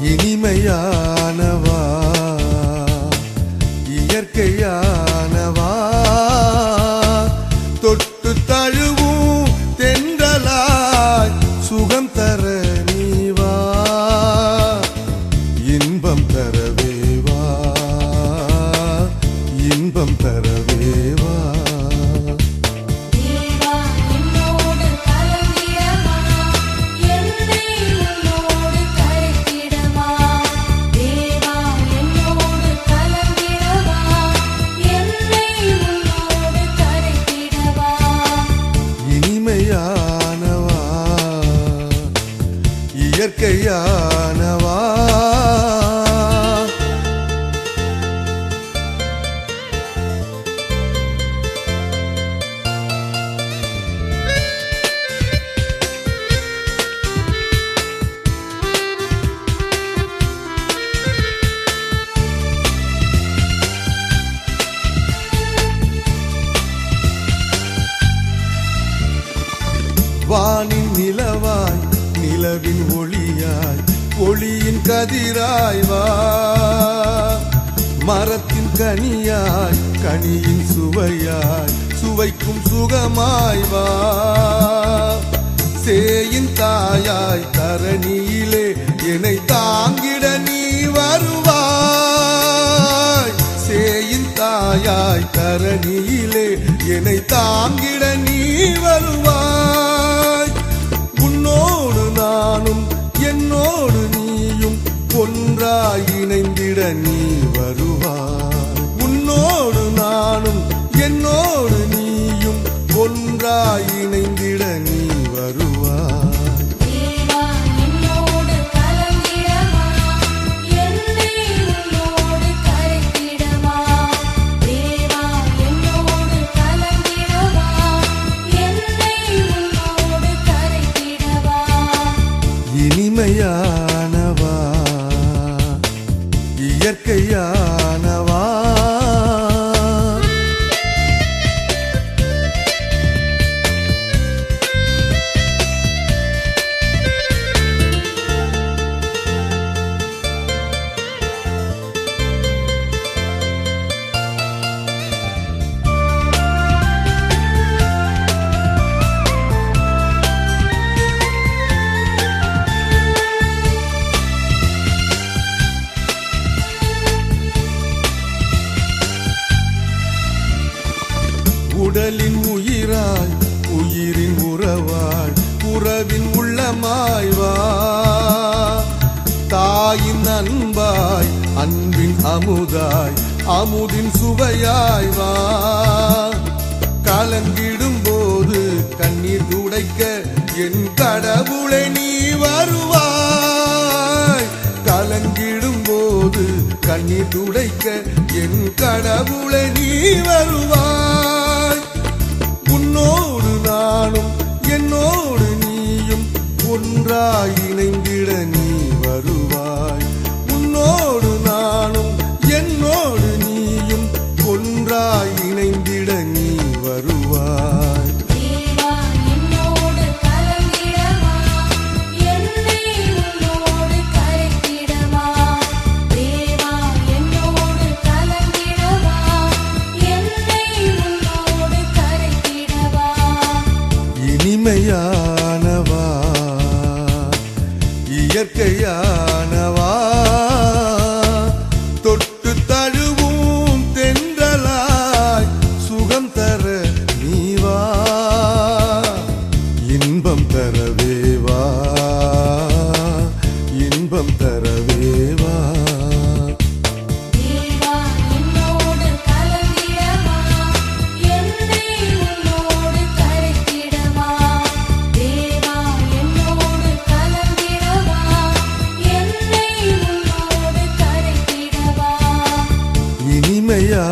இனிமையானவா இயற்கையானவா தொட்டு தழுவும் தென்றலாய் சுகம் தர நீவா இன்பம் தரவேவா இன்பம் தரவேவா இயற்கையானவா வானின் நிலவாய் நிலவின் ஒளியாய் ஒளியின் கதிராய் வா மரத்தின் கனியாய் கனியின் சுவையாய் சுவைக்கும் சுகமாய் வா சேயின் தாயாய் தரணியிலே என்னை தாங்கிட நீ வருவாய் சேயின் தாயாய் தரணியிலே என்னை தாங்கிட நீ வருவாய் உன்னோடு நானும் என்னோடு நீயும் ஒன்றாய் இணைந்திட நீ வருவாய் உன்னோடு நானும் என்னோடு நீயும் ஒன்றாய் இணைந்திட நீ வருவாய் இனிமையானவா இயற்கையானவா உடலின் உயிராய் உயிரின் உறவாய் உறவின் உள்ளமாய் வா தாயின் அன்பாய் அன்பின் அமுதாய் அமுதின் சுவையாய் வா கலங்கிடும் போது கண்ணீர் துடைக்க என் கடவுளை நீ வருவாய் கலங்கிடும் போது கண்ணீர் துடைக்க என் கடவுளை நீ வருவாய் உன்னோடு நானும் என்னோடு நீயும் ஒன்றாய் இணைந்திட நீ வருவாய் உன்னோடு நானும் என்னோடு நீயும் ஒன்றாய் இணைந்திட நீ வருவாய் இனிமையானவா இயற்கையானவா தொட்டு தழுவும் தென்றலாய் சுகம் தர நீவா இன்பம் தரவேவா இன்பம் தரவேவா இனிமையா